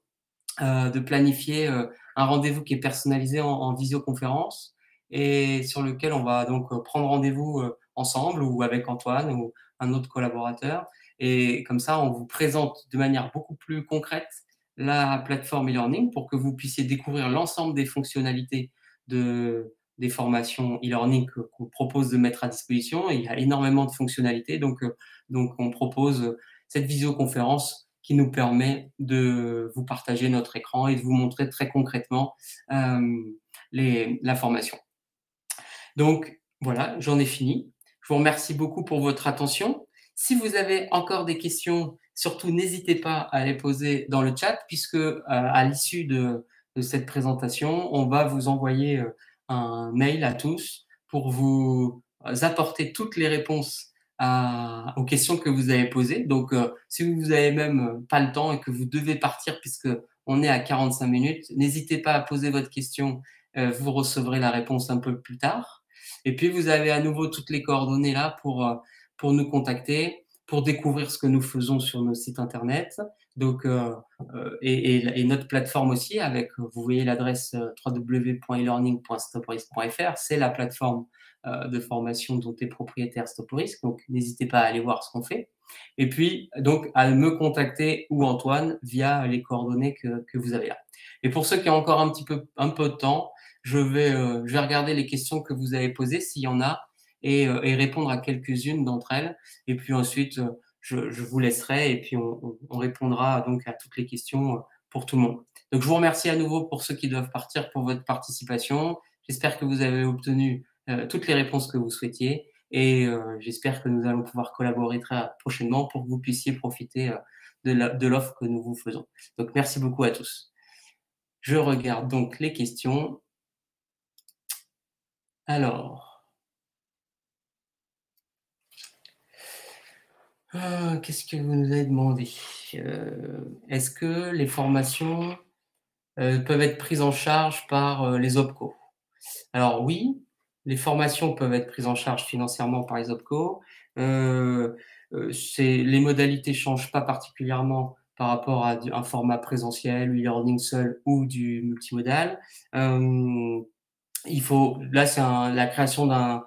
de planifier un rendez-vous qui est personnalisé en visioconférence et sur lequel on va donc prendre rendez-vous ensemble ou avec Antoine ou un autre collaborateur. Et comme ça, on vous présente de manière beaucoup plus concrète la plateforme e-learning pour que vous puissiez découvrir l'ensemble des fonctionnalités de des formations e-learning qu'on propose de mettre à disposition. Il y a énormément de fonctionnalités, donc on propose cette visioconférence qui nous permet de vous partager notre écran et de vous montrer très concrètement la formation. Donc voilà, j'en ai fini. Je vous remercie beaucoup pour votre attention. Si vous avez encore des questions, surtout n'hésitez pas à les poser dans le chat, puisque à l'issue de cette présentation, on va vous envoyer un mail à tous pour vous apporter toutes les réponses aux questions que vous avez posées. Donc, si vous n'avez même pas le temps et que vous devez partir, puisque on est à 45 minutes, n'hésitez pas à poser votre question. Vous recevrez la réponse un peu plus tard. Et puis, vous avez à nouveau toutes les coordonnées là pour nous contacter, pour découvrir ce que nous faisons sur nos sites internet. Donc, et notre plateforme aussi, avec, vous voyez l'adresse www.elearning.stoporis.fr, c'est la plateforme de formation dont est propriétaire Stoporis. Donc, n'hésitez pas à aller voir ce qu'on fait. Et puis, donc, à me contacter ou Antoine via les coordonnées que vous avez là. Et pour ceux qui ont encore un peu de temps, je vais regarder les questions que vous avez posées, s'il y en a, et répondre à quelques-unes d'entre elles. Et puis ensuite, je vous laisserai et puis on répondra donc à toutes les questions pour tout le monde. Donc, je vous remercie à nouveau pour ceux qui doivent partir pour votre participation. J'espère que vous avez obtenu toutes les réponses que vous souhaitiez et j'espère que nous allons pouvoir collaborer très prochainement pour que vous puissiez profiter de l'offre que nous vous faisons. Donc, merci beaucoup à tous. Je regarde donc les questions. Alors, qu'est-ce que vous nous avez demandé? Est-ce que les formations peuvent être prises en charge par les OPCO? Alors oui, les formations peuvent être prises en charge financièrement par les OPCO. Les modalités ne changent pas particulièrement par rapport à un format présentiel, e-learning seul ou du multimodal. Là, c'est la création d'un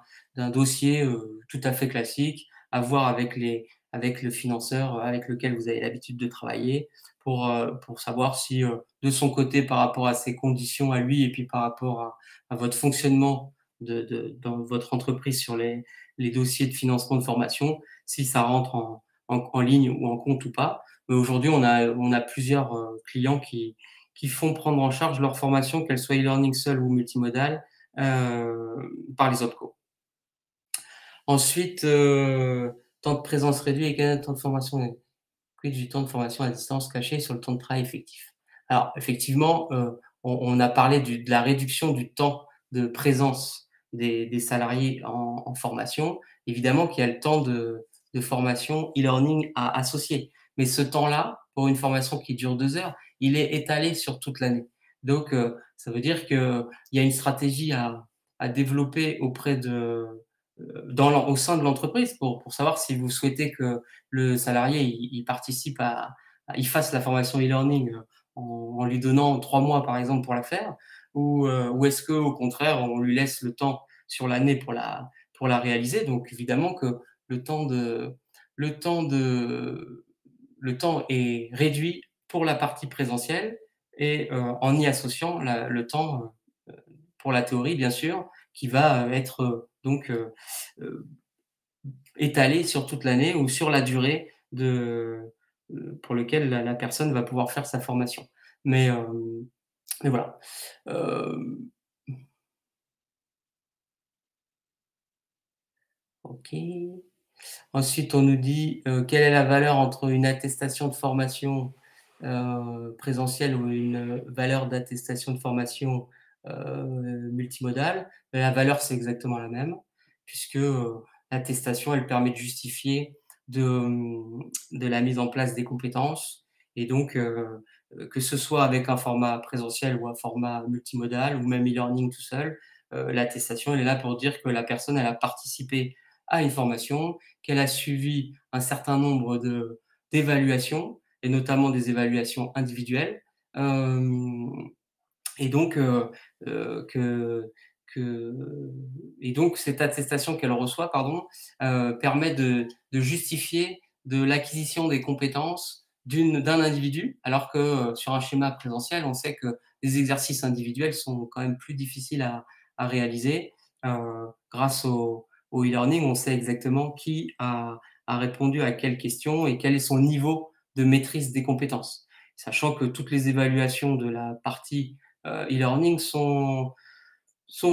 dossier tout à fait classique à voir avec le financeur avec lequel vous avez l'habitude de travailler pour savoir si, de son côté, par rapport à ses conditions à lui et puis par rapport à votre fonctionnement dans votre entreprise sur les dossiers de financement de formation, si ça rentre en ligne ou en compte ou pas. Mais aujourd'hui, on a plusieurs clients qui font prendre en charge leur formation, qu'elle soit e-learning seul ou multimodal, par les OPCO. Ensuite, temps de présence réduit et temps de formation, quid du temps de formation à distance caché sur le temps de travail effectif. Alors effectivement, on a parlé de la réduction du temps de présence des salariés en formation. Évidemment qu'il y a le temps de formation e-learning à associer. Mais ce temps-là, pour une formation qui dure 2 heures, il est étalé sur toute l'année. Donc, ça veut dire qu'il y a une stratégie à développer au sein de l'entreprise pour savoir si vous souhaitez que le salarié il participe il fasse la formation e-learning en lui donnant 3 mois par exemple pour la faire, ou est-ce que au contraire on lui laisse le temps sur l'année pour la réaliser. Donc évidemment que le temps est réduit pour la partie présentielle et en y associant le temps pour la théorie bien sûr, qui va être donc étalé sur toute l'année ou sur la durée pour lequel la personne va pouvoir faire sa formation. Mais voilà. OK. Ensuite, on nous dit, quelle est la valeur entre une attestation de formation présentielle ou une valeur d'attestation de formation multimodale? La valeur, c'est exactement la même puisque, l'attestation, elle permet de justifier de la mise en place des compétences et donc que ce soit avec un format présentiel ou un format multimodal ou même e-learning tout seul, l'attestation, elle est là pour dire que la personne, elle a participé à une formation, qu'elle a suivi un certain nombre d'évaluations et notamment des évaluations individuelles, et donc que que et donc cette attestation qu'elle reçoit, pardon, permet de justifier de l'acquisition des compétences d'un individu, alors que, sur un schéma présentiel, on sait que les exercices individuels sont quand même plus difficiles à réaliser. Grâce au e-learning, on sait exactement qui a répondu à quelle question et quel est son niveau de maîtrise des compétences. Sachant que toutes les évaluations de la partie e-learning sont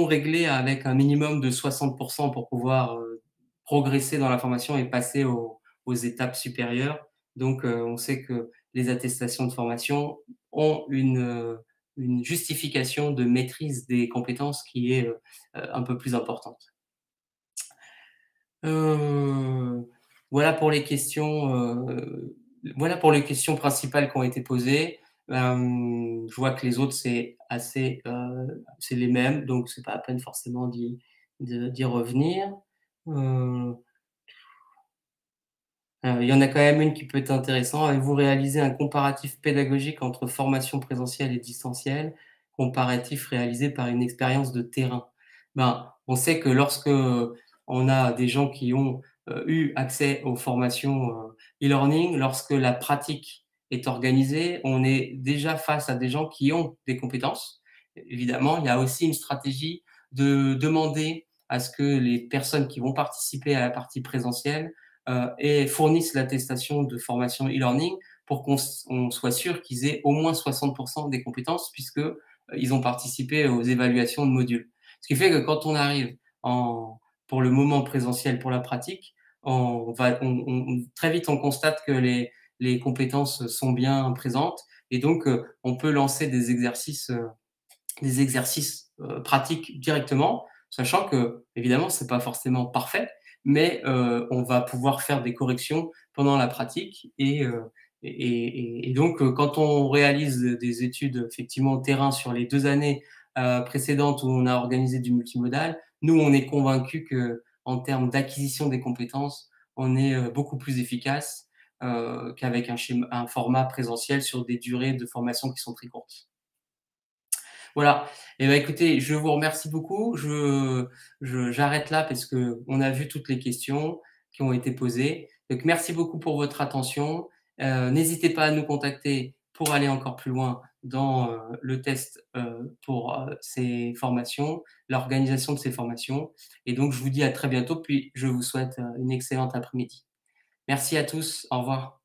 réglées avec un minimum de 60 pour pouvoir progresser dans la formation et passer aux étapes supérieures. Donc, on sait que les attestations de formation ont une justification de maîtrise des compétences qui est un peu plus importante. Heu, voilà pour les questions, voilà pour les questions principales qui ont été posées. Je vois que les autres, c'est assez, c'est les mêmes, donc c'est pas la peine forcément d'y revenir. Heu, il y en a quand même une qui peut être intéressant. Avez-vous réalisé un comparatif pédagogique entre formation présentielle et distancielle? Comparatif réalisé par une expérience de terrain. Ben, on sait que lorsque on a des gens qui ont, eu accès aux formations, e-learning, lorsque la pratique est organisée, on est déjà face à des gens qui ont des compétences. Évidemment, il y a aussi une stratégie de demander à ce que les personnes qui vont participer à la partie présentielle et fournissent l'attestation de formation e-learning pour on soit sûr qu'ils aient au moins 60 des compétences puisque, ils ont participé aux évaluations de modules. Ce qui fait que quand on arrive en pour le moment présentiel, pour la pratique, très vite on constate que les compétences sont bien présentes et donc, on peut lancer des exercices pratiques directement, sachant que évidemment c'est pas forcément parfait, mais on va pouvoir faire des corrections pendant la pratique et donc quand on réalise des études effectivement terrain sur les 2 années précédentes où on a organisé du multimodal, nous on est convaincus qu'en termes d'acquisition des compétences, on est beaucoup plus efficace qu'avec un format présentiel sur des durées de formation qui sont très courtes. Voilà. Et ben, écoutez, je vous remercie beaucoup. J'arrête là parce qu'on a vu toutes les questions qui ont été posées. Donc merci beaucoup pour votre attention. N'hésitez pas à nous contacter pour aller encore plus loin dans, le test, pour, ces formations, l'organisation de ces formations et donc je vous dis à très bientôt, puis je vous souhaite, une excellente après-midi. Merci à tous. Au revoir.